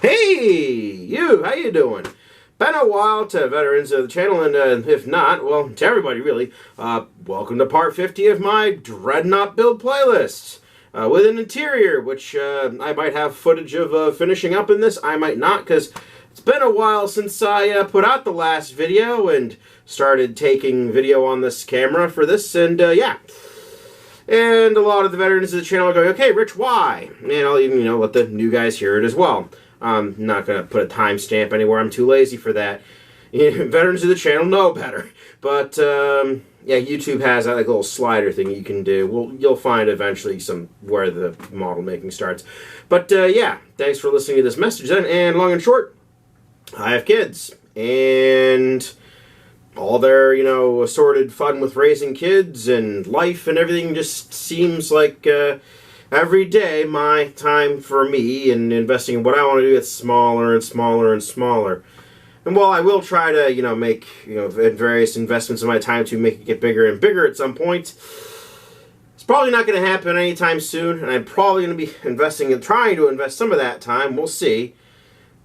Hey, you, how you doing? Been a while to veterans of the channel, and if not, well, to everybody really, welcome to part 50 of my Dreadnought build playlist. With an interior, which I might have footage of finishing up in this, I might not, because it's been a while since I put out the last video and started taking video on this camera for this, and yeah. And a lot of the veterans of the channel are going, okay, Rich, why? And I'll even, let the new guys hear it as well. I'm not going to put a timestamp anywhere. I'm too lazy for that. Veterans of the channel know better. But, yeah, YouTube has that little slider thing you can do. Well, you'll find eventually where the model making starts. But, yeah, thanks for listening to this message then. And long and short, I have kids. And all their, assorted fun with raising kids and life and everything just seems like every day my time for me and investing in what I want to do gets smaller and smaller and smaller. And while I will try to, make, various investments in my time to make it get bigger and bigger at some point, it's probably not going to happen anytime soon, and I'm probably going to be trying to invest some of that time. We'll see.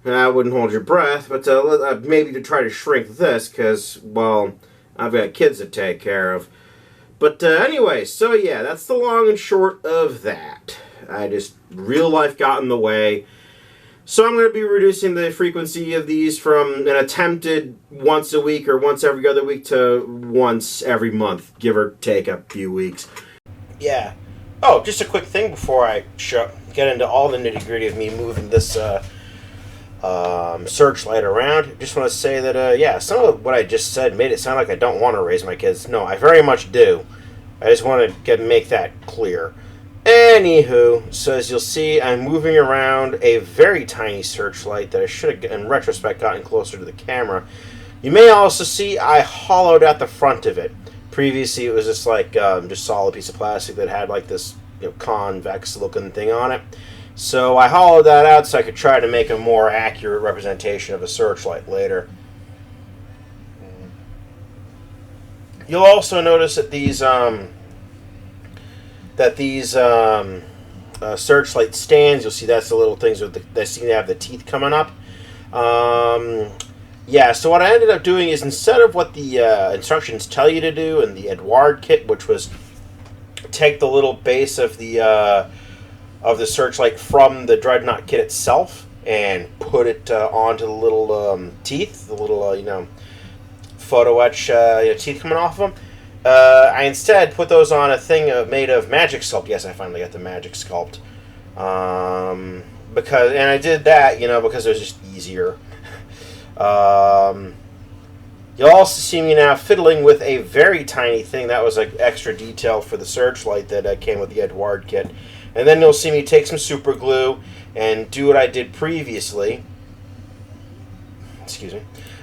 I wouldn't hold your breath, but maybe to try to shrink this, because, well, I've got kids to take care of. But anyway, so yeah, that's the long and short of that. Real life got in the way. So I'm going to be reducing the frequency of these from an attempted once a week or once every other week to once every month, give or take a few weeks. Yeah. Oh, just a quick thing before I get into all the nitty-gritty of me moving this searchlight around. Just want to say that, yeah, some of what I just said made it sound like I don't want to raise my kids. No, I very much do. I just want to make that clear. Anywho, so as you'll see, I'm moving around a very tiny searchlight that I should have, in retrospect, gotten closer to the camera. You may also see I hollowed out the front of it. Previously, it was just like just solid piece of plastic that had like this convex-looking thing on it. So I hollowed that out so I could try to make a more accurate representation of a searchlight later. You'll also notice that these searchlight stands, you'll see that's the little things they seem to have the teeth coming up. Yeah, so what I ended up doing is, instead of what the instructions tell you to do in the Edward kit, which was take the little base of the searchlight from the Dreadnought kit itself and put it onto the little teeth, the little, photo etch teeth coming off of them. I instead put those on a thing made of magic sculpt. Yes, I finally got the magic sculpt. And I did that, because it was just easier. You'll also see me now fiddling with a very tiny thing that was like extra detail for the searchlight that came with the Edward kit. And then you'll see me take some super glue and do what I did previously,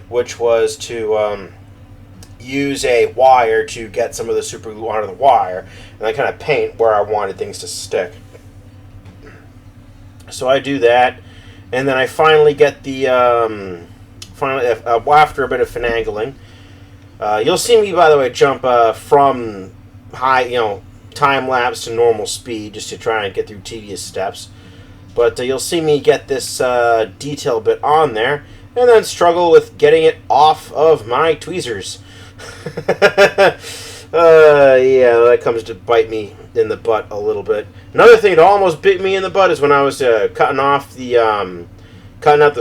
which was to use a wire to get some of the super glue onto the wire, and I kind of paint where I wanted things to stick. So I do that, and then I finally get the, after a bit of finagling, you'll see me, by the way, jump from high, time-lapse to normal speed just to try and get through tedious steps. But you'll see me get this detail bit on there and then struggle with getting it off of my tweezers. Yeah, that comes to bite me in the butt a little bit. Another thing that almost bit me in the butt is when I was cutting out the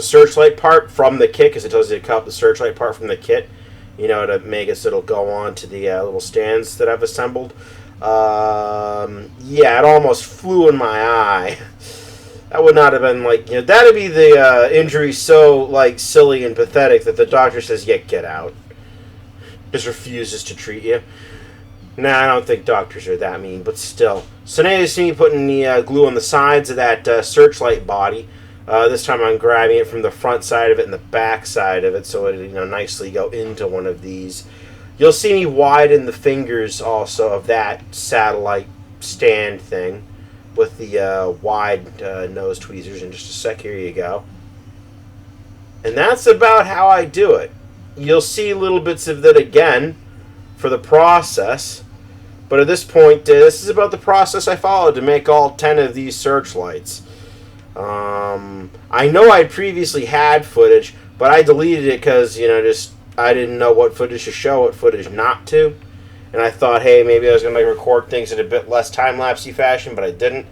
searchlight part from the kit, because it tells you to cut out the searchlight part from the kit, to make it so it'll go on to the little stands that I've assembled. Yeah, it almost flew in my eye. That would not have been that'd be the injury so silly and pathetic that the doctor says, yeah, get out. Just refuses to treat you. Nah, I don't think doctors are that mean, but still. So now you see me putting the glue on the sides of that searchlight body. This time I'm grabbing it from the front side of it and the back side of it, so it'll nicely go into one of these. You'll see me widen the fingers also of that satellite stand thing with the wide nose tweezers in just a sec. Here you go. And that's about how I do it. You'll see little bits of that again for the process, but at this point, this is about the process I followed to make all 10 of these searchlights. I know I previously had footage, but I deleted it because, just I didn't know what footage to show, what footage not to. And I thought, hey, maybe I was going to record things in a bit less time-lapsey fashion, but I didn't.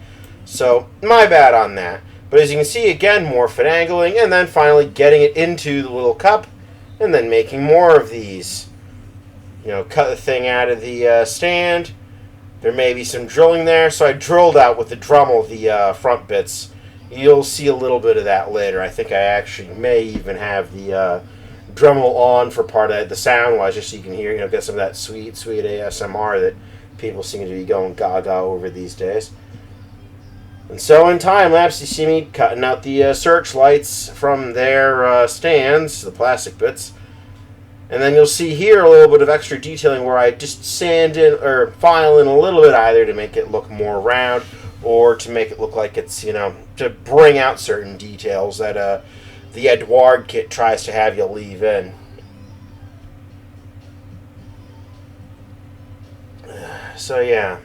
So, my bad on that. But as you can see, again, more finagling, and then finally getting it into the little cup, and then making more of these. Cut the thing out of the stand. There may be some drilling there, so I drilled out with the Dremel the front bits. You'll see a little bit of that later. I think I actually may even have the Dremel on for part of it, the sound-wise, just so you can hear, get some of that sweet, sweet ASMR that people seem to be going gaga over these days. And so in time-lapse, you see me cutting out the searchlights from their stands, the plastic bits. And then you'll see here a little bit of extra detailing where I just sand in, or file in a little bit either to make it look more round, or to make it look like it's, to bring out certain details that the Edward kit tries to have you leave in. So yeah,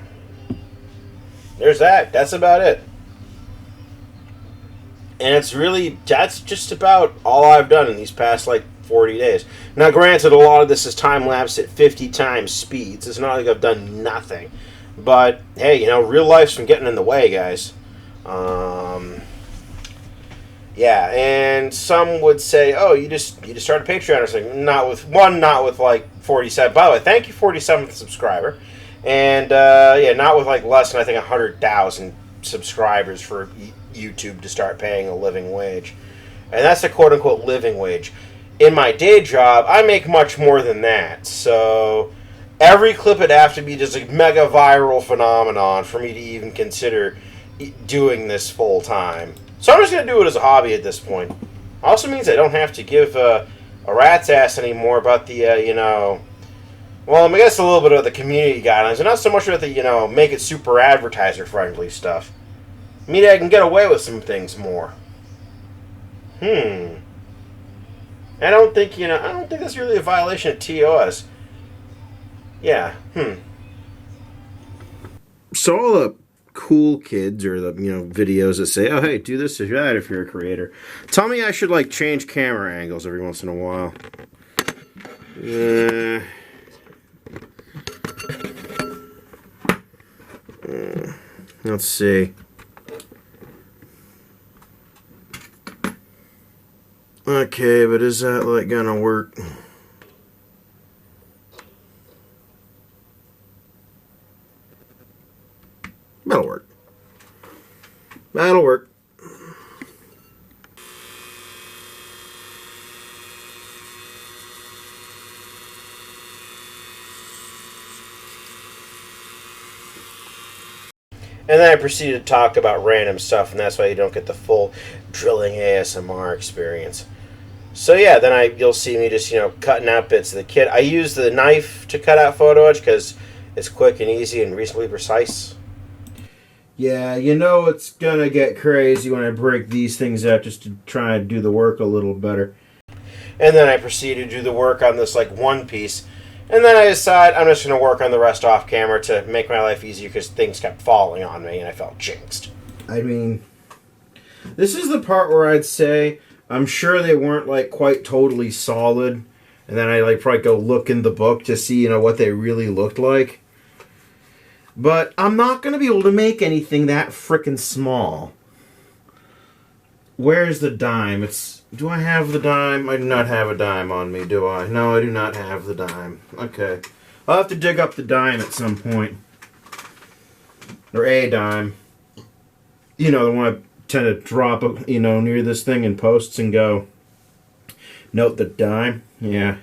there's that. That's about it. And that's just about all I've done in these past 40 days. Now granted, a lot of this is time-lapse at 50 times speeds. It's not like I've done nothing. But hey, real life's from getting in the way, guys. Yeah, and some would say, oh, you just started Patreon or something. Not with 47. By the way, thank you, 47th subscriber. And not with less than I think 100,000 subscribers for YouTube to start paying a living wage. And that's a quote unquote living wage. In my day job, I make much more than that. So every clip would have to be just a mega viral phenomenon for me to even consider doing this full time. So I'm just going to do it as a hobby at this point. Also means I don't have to give a rat's ass anymore about the, well, I guess a little bit of the community guidelines, and not so much about the, make it super advertiser-friendly stuff. Maybe I can get away with some things more. I don't think that's really a violation of TOS. Yeah, So all the cool kids or the videos that say, oh hey, do this or that if you're a creator, tell me I should change camera angles every once in a while. Let's see. Okay, but is that gonna work? That'll work. That'll work. And then I proceeded to talk about random stuff, and that's why you don't get the full drilling ASMR experience. So yeah, then you'll see me just, cutting out bits of the kit. I use the knife to cut out photo etch because it's quick and easy and reasonably precise. Yeah, it's gonna get crazy when I break these things up just to try and do the work a little better. And then I proceed to do the work on this one piece. And then I decide I'm just going to work on the rest off camera to make my life easier because things kept falling on me and I felt jinxed. I mean, this is the part where I'd say I'm sure they weren't quite totally solid. And then I probably go look in the book to see, what they really looked like. But I'm not going to be able to make anything that frickin' small. Where's the dime? Do I have the dime? I do not have a dime on me, do I? No, I do not have the dime. Okay. I'll have to dig up the dime at some point. Or a dime. The one I tend to drop, near this thing in posts and go, note the dime. Yeah.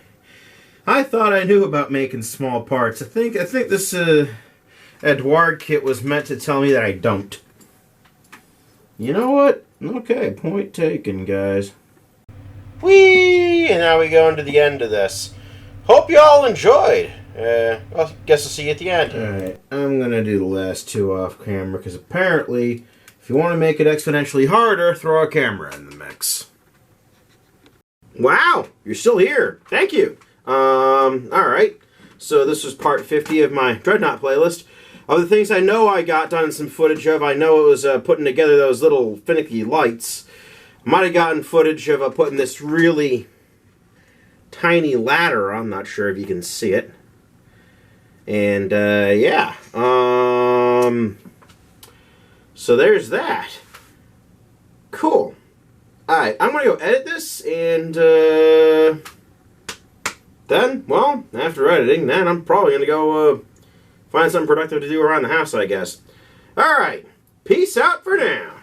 I thought I knew about making small parts. I think this Edward kit was meant to tell me that I don't. You know what? Okay, point taken, guys. Whee! And now we go into the end of this. Hope you all enjoyed. Well, guess I'll see you at the end. Alright, I'm going to do the last two off camera, because apparently, if you want to make it exponentially harder, throw a camera in the mix. Wow! You're still here. Thank you. Alright. So this was part 50 of my Dreadnought playlist. Other things I know I got done some footage of. I know it was putting together those little finicky lights. Might have gotten footage of putting this really tiny ladder. I'm not sure if you can see it. And yeah, so there's that. Cool. Alright, I'm gonna go edit this, and then, well, after editing, then I'm probably gonna go find something productive to do around the house, I guess. Alright, peace out for now.